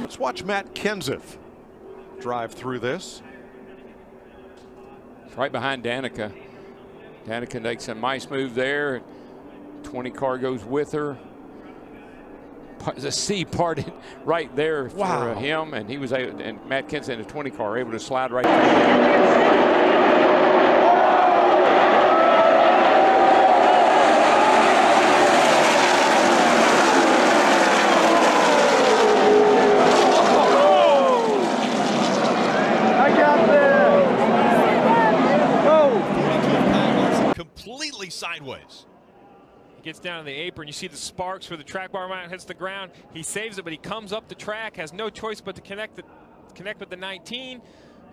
Let's watch Matt Kenseth drive through this. It's right behind Danica. Danica makes a nice move there. 20 car goes with her. The sea parted right there for him, and he was able, and Matt Kenseth in a 20 car able to slide right through. Completely sideways. He gets down to the apron. You see the sparks where the track bar mount hits the ground. He saves it, but he comes up the track, has no choice but to connect with the 19,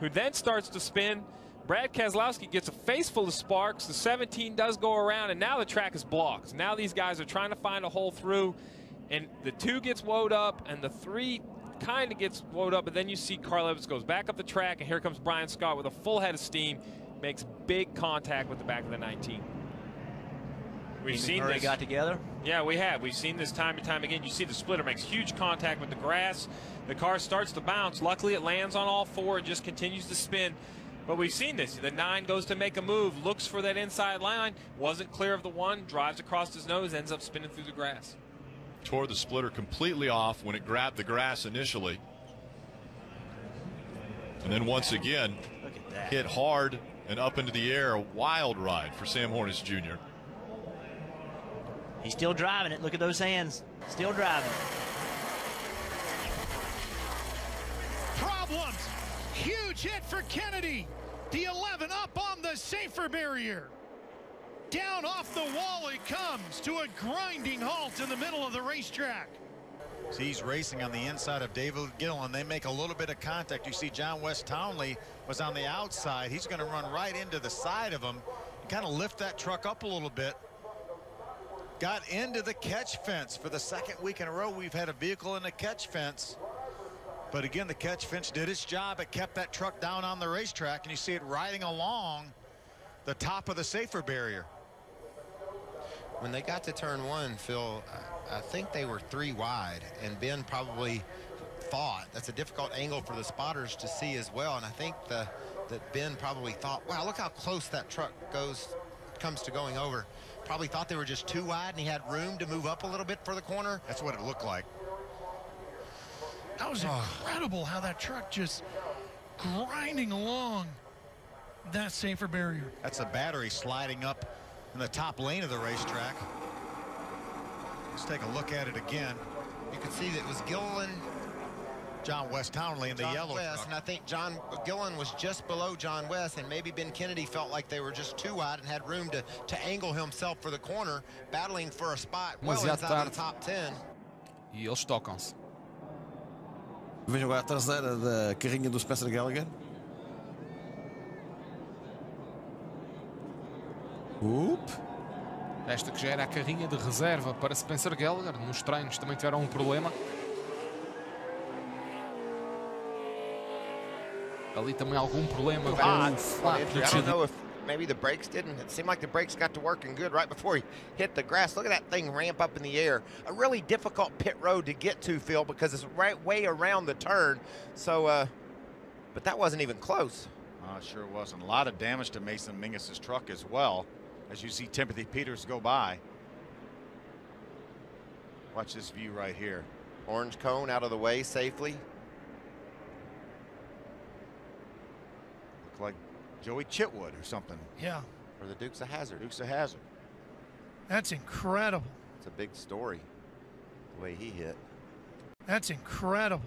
who then starts to spin. Brad Keselowski gets a face full of sparks. The 17 does go around, and now the track is blocked. Now these guys are trying to find a hole through, and the 2 gets woed up, and the 3 kind of gets woed up, but then you see Carl Evans goes back up the track, and here comes Brian Scott with a full head of steam, makes big contact with the back of the 19. We've seen this. Got together? Yeah, we have. We've seen this time and time again. You see the splitter makes huge contact with the grass. The car starts to bounce. Luckily, it lands on all 4 and just continues to spin. But we've seen this. The 9 goes to make a move, looks for that inside line, wasn't clear of the 1, drives across his nose, ends up spinning through the grass. Tore the splitter completely off when it grabbed the grass initially. And then once again, hit hard and up into the air. A wild ride for Sam Hornish Jr. He's still driving it. Look at those hands. Still driving. Problems. Huge hit for Kennedy. The 11 up on the safer barrier. Down off the wall it comes to a grinding halt in the middle of the racetrack. See, he's racing on the inside of David Gillen. They make a little bit of contact. You see John West Townley was on the outside. He's going to run right into the side of him and kind of lift that truck up a little bit. Got into the catch fence. For the 2nd week in a row, we've had a vehicle in the catch fence. But again, the catch fence did its job. It kept that truck down on the racetrack, and you see it riding along the top of the safer barrier. When they got to turn 1, Phil, I think they were 3 wide, and Ben probably thought that's a difficult angle for the spotters to see as well. And I think that Ben probably thought, wow, look how close that truck comes to going over. Probably thought they were just 2 wide, and he had room to move up a little bit for the corner. That's what it looked like. That was incredible how that truck just grinding along that safer barrier. That's a battery sliding up in the top lane of the racetrack. Let's take a look at it again. You could see that it was Gillen, John West Townley in the yellow truck. And I think John Gillen was just below John West, and maybe Ben Kennedy felt like they were just 2 wide and had room to angle himself for the corner, battling for a spot well inside of the top 10. E eles tocam-se. Vejam agora a traseira da carrinha do Spencer Gallagher. Esta que já era a carrinha de reserva para Spencer Gallagher. Nos treinos também tiveram um problema. Ali também algum problema com o flap. I don't know if maybe the brakes didn't. It seemed like the brakes got to working good right before he hit the grass. Look at that thing ramp up in the air. A really difficult pit road to get to, Phil, because it's right way around the turn. So, but that wasn't even close. Sure wasn't. A lot of damage to Mason Mingus's truck as well, as you see Timothy Peters go by. Watch this view right here. Orange cone out of the way safely. Look like Joey Chitwood or something. Yeah. Or the Dukes of Hazzard. Dukes of Hazzard. That's incredible. It's a big story, the way he hit. That's incredible.